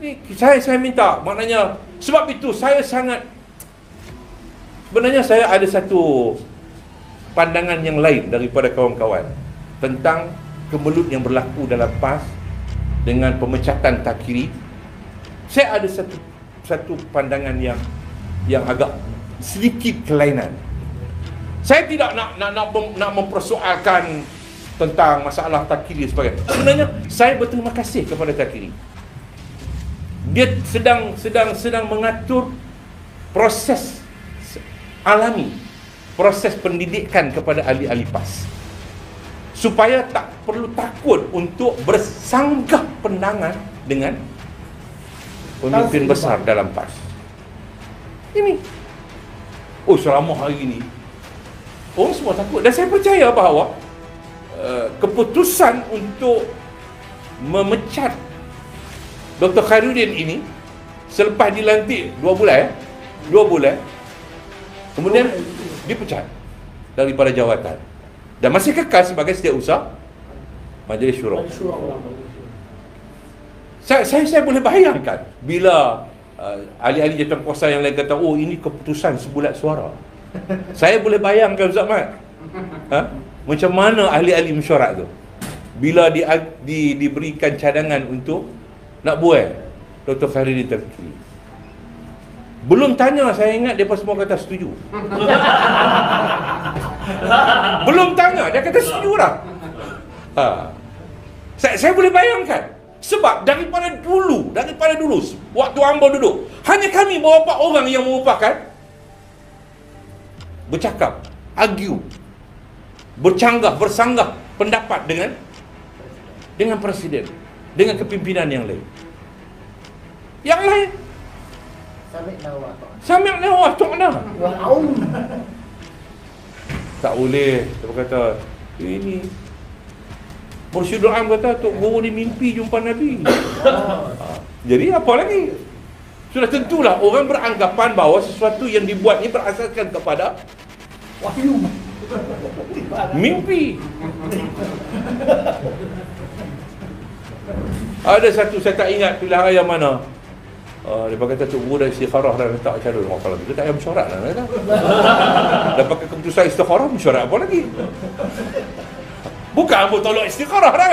Ini saya minta, maknanya sebab itu saya sangat, sebenarnya saya ada satu pandangan yang lain daripada kawan-kawan tentang kemelut yang berlaku dalam PAS dengan pemecatan takhiri. Saya ada satu pandangan yang agak sedikit kelainan. Saya tidak nak mempersoalkan tentang masalah takhiri dan sebagainya. Sebenarnya saya berterima kasih kepada takhiri. Dia sedang mengatur proses alami, proses pendidikan kepada ahli-ahli PAS, supaya tak perlu takut untuk bersanggah pendangan dengan pemimpin besar dalam PAS. Ini, selama hari ini orang semua takut. Dan saya percaya bahawa keputusan untuk memecat Dr. Khairuddin ini selepas dilantik 2 bulan kemudian dipecat daripada jawatan dan masih kekal sebagai setiausaha Majlis Syura. Saya boleh bayangkan bila ahli-ahli jawatankuasa yang lain kata, ini keputusan sebulat suara. Saya boleh bayangkan Ustaz Mat, macam mana ahli-ahli mesyuarat tu bila diberikan cadangan untuk nak buat Dr. Khairuddin Takhiri. Belum tanya, saya ingat mereka semua kata setuju. Belum tanya, dia kata setuju dah. Saya boleh bayangkan. Sebab daripada dulu waktu hamba duduk, hanya kami beberapa orang yang merupakan bercakap, argue, bersanggah pendapat dengan presiden, dengan kepimpinan yang lain. Yang lain Samik Nawah Tokna. Tak boleh. Dia kata, ini Mursyidul Am kata Tok Guru ni mimpi jumpa Nabi. Jadi apa lagi? Sudah tentulah orang beranggapan bahawa sesuatu yang dibuat ni berasaskan kepada wahyu, mimpi. Ada satu, saya tak ingat pilihan raya mana, dia kata Tok Guru dah istikharah dah letak calon. Kalau kita tak payah mesyuarat lah kata. Dah pakai keputusan istikharah, mesyuarat apa lagi? Bukan apa tolak istikharah dah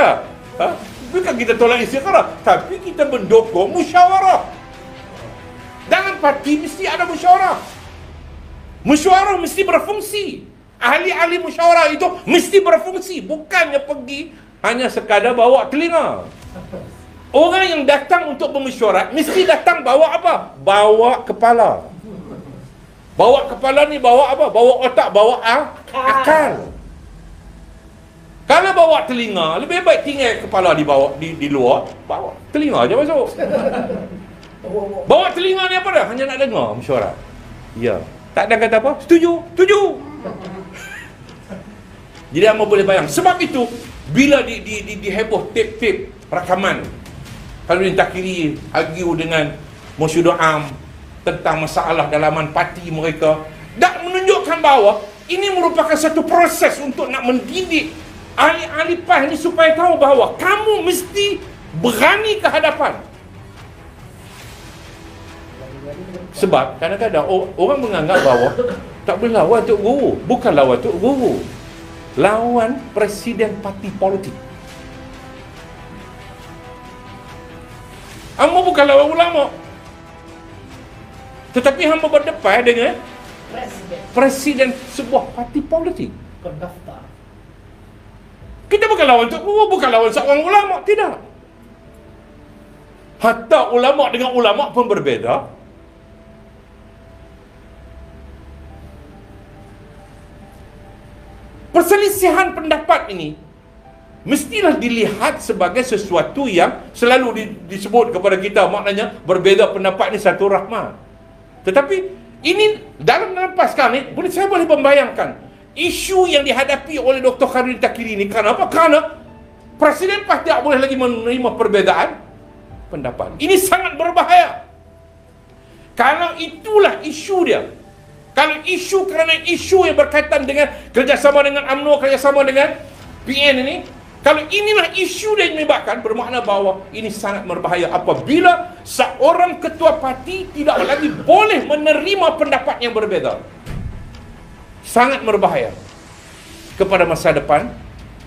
kan? Bukan kita tolak istikharah, tapi kita mendukung musyawarah. Dalam parti mesti ada musyawarah. Musyawarah mesti berfungsi. Ahli-ahli musyawarah itu mesti berfungsi, bukannya pergi hanya sekadar bawa telinga. Orang yang datang untuk bermesyuarat mesti datang bawa apa? Bawa kepala. Bawa kepala ni bawa apa? Bawa otak, bawa akal. Kalau bawa telinga, lebih baik tinggal kepala di luar, bawa telinga aja masuk. Bawa telinga ni apa dah? Hanya nak dengar mesyuarat. Ya. Tak ada kata apa? Setuju. Jadi hamba boleh bayang. Sebab itu bila diheboh tip-tip rakaman Khairuddin Takhiri argue dengan Mursyidul Am tentang masalah dalaman parti mereka, dan menunjukkan bahawa ini merupakan satu proses untuk nak mendidik ahli-ahli PAS ni supaya tahu bahawa kamu mesti berani ke hadapan. Sebab kadang-kadang orang menganggap bahawa tak boleh lawan Tok Guru. Bukan lawan Tok Guru, lawan presiden parti politik. Hamba bukan lawan ulama, tetapi hamba berdepan dengan presiden sebuah parti politik. Pendaftar. Kita bukan lawan Tok Guru, bukan lawan seorang ulama, tidak. Hatta ulama dengan ulama pun berbeza. Perselisihan pendapat ini mestilah dilihat sebagai sesuatu yang selalu disebut kepada kita, maknanya berbeza pendapat ni satu rahmat. Tetapi ini dalam PAS kami, saya boleh membayangkan isu yang dihadapi oleh Dr. Khairuddin Takhiri ini. Kerana apa? Kerana Presiden PAS tidak boleh lagi menerima perbezaan pendapat. Ini sangat berbahaya. Kalau itulah isu dia, kalau isu kerana isu yang berkaitan dengan kerjasama dengan UMNO, kerjasama dengan PN ini, Kalau inilah isu yang menyebabkan, bermakna bahawa ini sangat berbahaya apabila seorang ketua parti tidak lagi boleh menerima pendapat yang berbeza. Sangat berbahaya kepada masa depan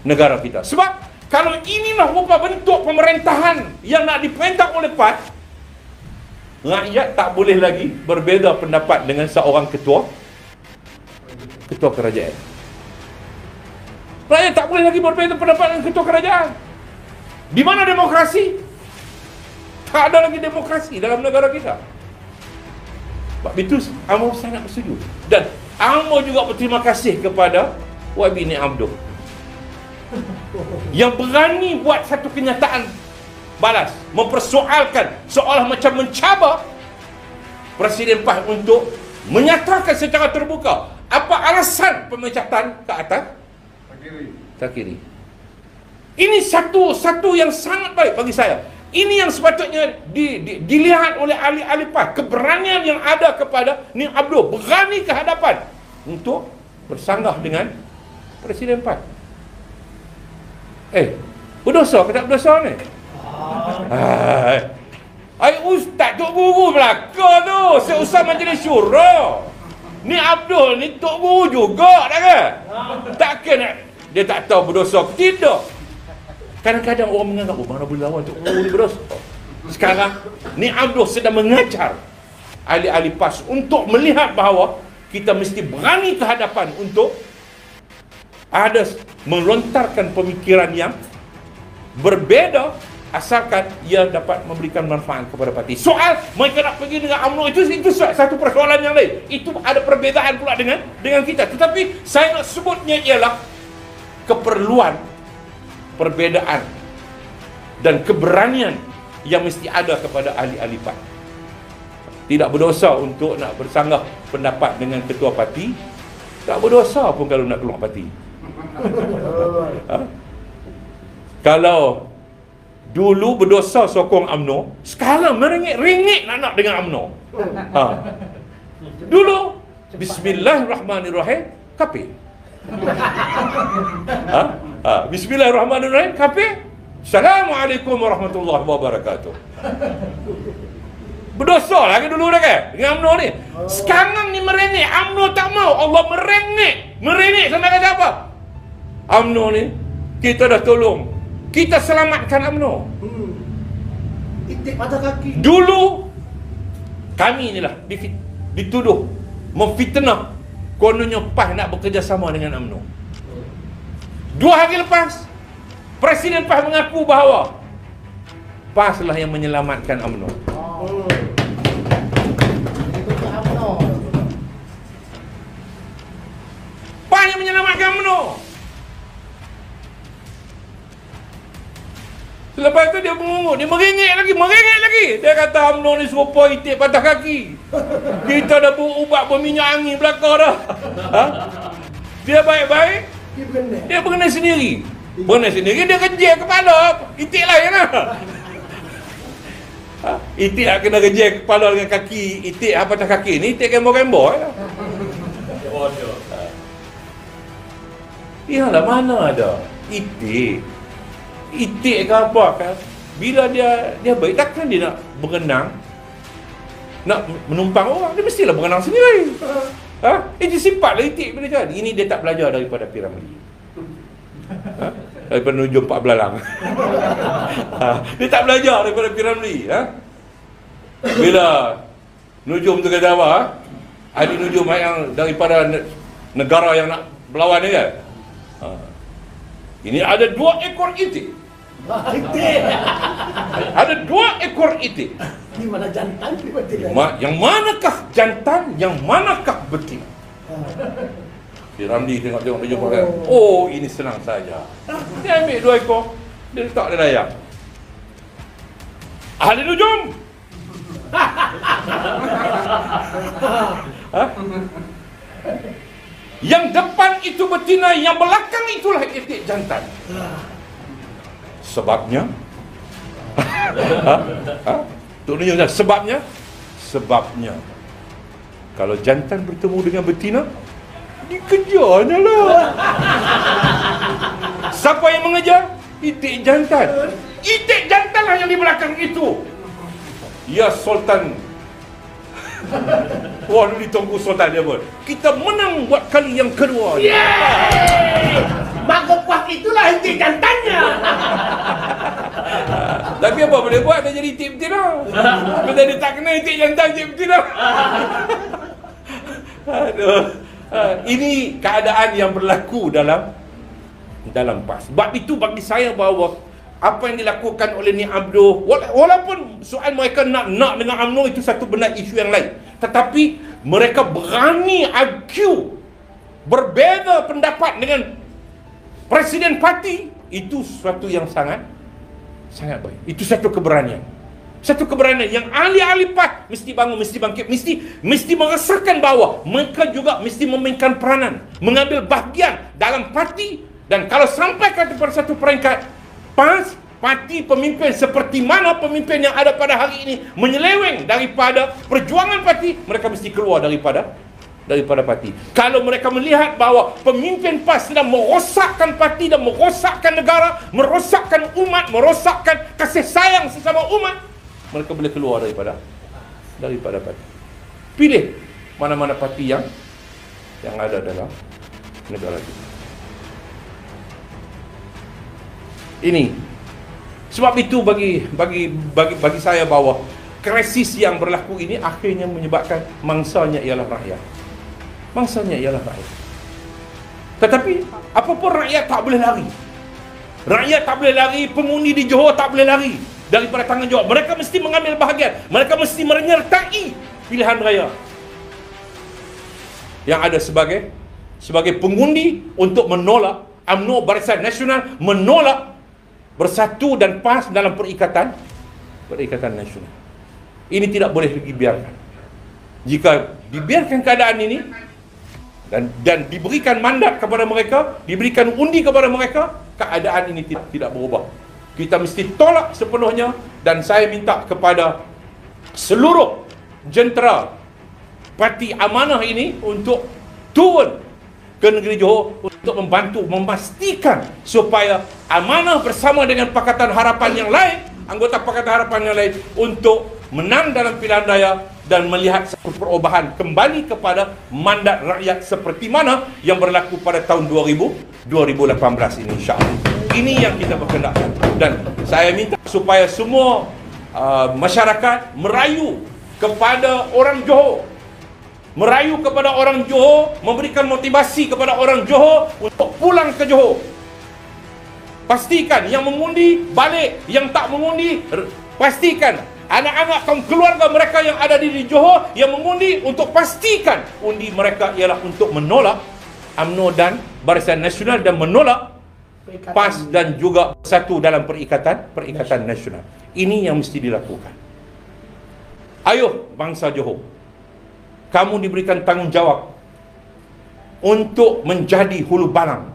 negara kita. Sebab kalau inilah rupa bentuk pemerintahan yang nak diperintah oleh PAS, rakyat tak boleh lagi berbeza pendapat dengan seorang ketua kerajaan. Rakyat tak boleh lagi berbeza pendapat dengan ketua kerajaan. Di mana demokrasi? Tak ada lagi demokrasi dalam negara kita. Sebab itu UMNO sangat bersetuju. Dan UMNO juga berterima kasih kepada YB Nik Abdul yang berani buat satu kenyataan balas, mempersoalkan seolah macam mencabar Presiden PAS untuk menyatakan secara terbuka apa alasan pemecatan ke atas Takiri. Ini satu yang sangat baik bagi saya. Ini yang sepatutnya dilihat oleh ahli-ahli PAS. Keberanian yang ada kepada Nik Abdul, berani ke hadapan untuk bersanggah dengan Presiden PAS. Berdosa ke tak berdosa ni? Ustaz Tok Guru Melaka tu, seusaha Majlis Syura. Nik Abdul ni Tok Guru juga, tak ke? Takkan dia tak tahu berdosa ke tidak. Kadang-kadang orang menganggap, mana boleh lawan Tok Guru ni berdosa. Sekarang Nik Abdul sedang mengajar ahli-ahli PAS untuk melihat bahawa kita mesti berani ke hadapan untuk ada melontarkan pemikiran yang berbeza, asalkan ia dapat memberikan manfaat kepada parti. Soal mereka nak pergi dengan UMNO itu satu persoalan yang lain. Itu ada perbezaan pula dengan kita. Tetapi saya nak sebutnya ialah keperluan perbezaan dan keberanian yang mesti ada kepada ahli-ahli PAS. Tidak berdosa untuk nak bersanggah pendapat dengan ketua parti. Tak berdosa pun kalau nak keluar parti. Kalau dulu berdosa sokong UMNO, sekarang meringit-ringit nak dengan UMNO. Dulu Bismillahirrahmanirrahim kafir. Bismillahirrahmanirrahim kafir. Assalamualaikum warahmatullahi wabarakatuh. Berdosa lagi dulu dah kan dengan UMNO ni. Sekarang ni merengek, UMNO tak mau. Allah merengek sampai kata apa? UMNO ni kita dah tolong, kita selamatkan UMNO. Itik patah kaki. Dulu kami inilah dituduh memfitnah kononnya PAS nak bekerjasama dengan UMNO. 2 hari lepas Presiden PAS mengaku bahawa PAS lah yang menyelamatkan UMNO. PAS yang menyelamatkan UMNO. Selepas itu dia mengungut, dia merengek lagi. Dia kata UMNO ni serupa itik patah kaki. Kita dah berubat berminyak angin belakang dah. Dia baik-baik, dia berkena sendiri. Dia kejek kepala. Itik lain lah. Itik nak kena kejek kepala dengan kaki. Itik patah kaki ni, itik gembor-gembor. Iyalah, mana ada itik ke apa kan? Bila dia baik, takkan dia nak berenang, nak menumpang orang, dia mestilah berenang sendiri. Itu sifatlah itik bila jadi. Ini dia tak belajar daripada Piramli, daripada Nujum Pak Belalang. Dia tak belajar daripada Piramli. Bila Nujum tu kata apa? Ada Nujum yang daripada negara yang nak berlawan ni kan? Ini ada 2 ekor itik. Ada 2 ekor itik. Di mana jantan, di mana betina? Yang manakah jantan, yang manakah betina? Ramli tengok dia jumpa kan. Oh, ini senang saja. Dia ambil 2 ekor, dia letak di layar. Ahli Nujum. Yang depan itu betina, yang belakang itulah itik jantan. Sebabnya Sebabnya kalau jantan bertemu dengan betina, dikejarnya lah. Siapa yang mengejar? Itik jantan. Itik jantan lah yang di belakang itu. Ya Sultan. Wah, lu ditunggu Sultan dia pun. Kita menang buat kali yang kedua. Yeay! Mak Kuat itulah itik jantannya. Tapi apa boleh buat, dia jadi itik betina. Bila dia tak kena itik jantan, itik betina. Aduh. Ini keadaan yang berlaku dalam PAS. Sebab itu bagi saya bahawa apa yang dilakukan oleh Ni Abdul, walaupun soal mereka nak dengan UMNO itu satu benda isu yang lain, tetapi mereka berani argue berbeza pendapat dengan presiden parti, itu sesuatu yang sangat baik. Itu satu keberanian. Satu keberanian yang ahli-ahli PAS mesti bangun, mesti bangkit, mesti merasakan bahawa mereka juga mesti memainkan peranan, mengambil bahagian dalam parti. Dan kalau sampai pada satu peringkat PAS, parti pemimpin seperti mana pemimpin yang ada pada hari ini menyeleweng daripada perjuangan parti, mereka mesti keluar daripada parti. Kalau mereka melihat bahawa pemimpin PAS sedang merosakkan parti dan merosakkan negara, merosakkan umat, merosakkan kasih sayang sesama umat, mereka boleh keluar daripada parti. Pilih mana-mana parti yang ada dalam negara kita. Ini sebab itu bagi saya bahawa krisis yang berlaku ini akhirnya menyebabkan mangsanya ialah rakyat. Tetapi apapun rakyat tak boleh lari. Rakyat tak boleh lari, pengundi di Johor tak boleh lari daripada tanggungjawab. Mereka mesti mengambil bahagian. Mereka mesti menyertai pilihan raya yang ada sebagai pengundi untuk menolak UMNO Barisan Nasional, menolak Bersatu dan PAS dalam perikatan nasional. Ini tidak boleh dibiarkan. Jika dibiarkan keadaan ini dan diberikan mandat kepada mereka, diberikan undi kepada mereka, keadaan ini tidak berubah. Kita mesti tolak sepenuhnya, dan saya minta kepada seluruh jentera parti amanah ini untuk turun ke negeri Johor untuk membantu memastikan supaya amanah bersama dengan Pakatan Harapan yang lain, anggota Pakatan Harapan yang lain, untuk menang dalam pilihan raya dan melihat satu perubahan kembali kepada mandat rakyat seperti mana yang berlaku pada tahun 2018 ini, insya-Allah. Ini yang kita berkehendakkan, dan saya minta supaya semua masyarakat merayu kepada orang Johor, memberikan motivasi kepada orang Johor untuk pulang ke Johor. Pastikan yang mengundi balik, yang tak mengundi pastikan anak-anak kaum keluarga mereka yang ada di Johor yang mengundi, untuk pastikan undi mereka ialah untuk menolak UMNO dan Barisan Nasional dan menolak PAS dan juga Bersatu dalam perikatan nasional. Ini yang mesti dilakukan. Ayo bangsa Johor, kamu diberikan tanggungjawab untuk menjadi hulu balang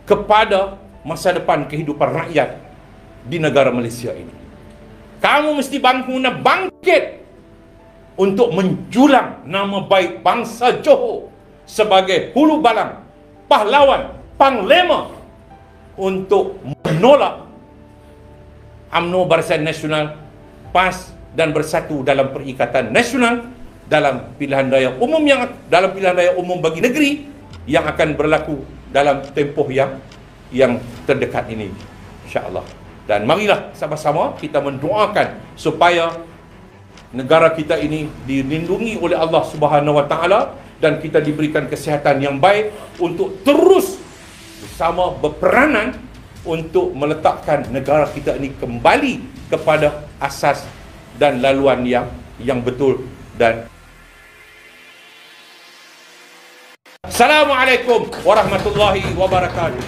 kepada masa depan kehidupan rakyat di negara Malaysia ini. Kamu mesti bangkit untuk menjulang nama baik bangsa Johor sebagai hulu balang, pahlawan, panglima untuk menolak UMNO Barisan Nasional, PAS dan Bersatu dalam perikatan nasional dalam pilihan raya umum bagi negeri yang akan berlaku dalam tempoh yang terdekat ini, insya-Allah. Dan marilah sama-sama kita mendoakan supaya negara kita ini dilindungi oleh Allah Subhanahu Wa Taala dan kita diberikan kesihatan yang baik untuk terus bersama berperanan untuk meletakkan negara kita ini kembali kepada asas dan laluan yang betul. Dan Assalamualaikum warahmatullahi wabarakatuh.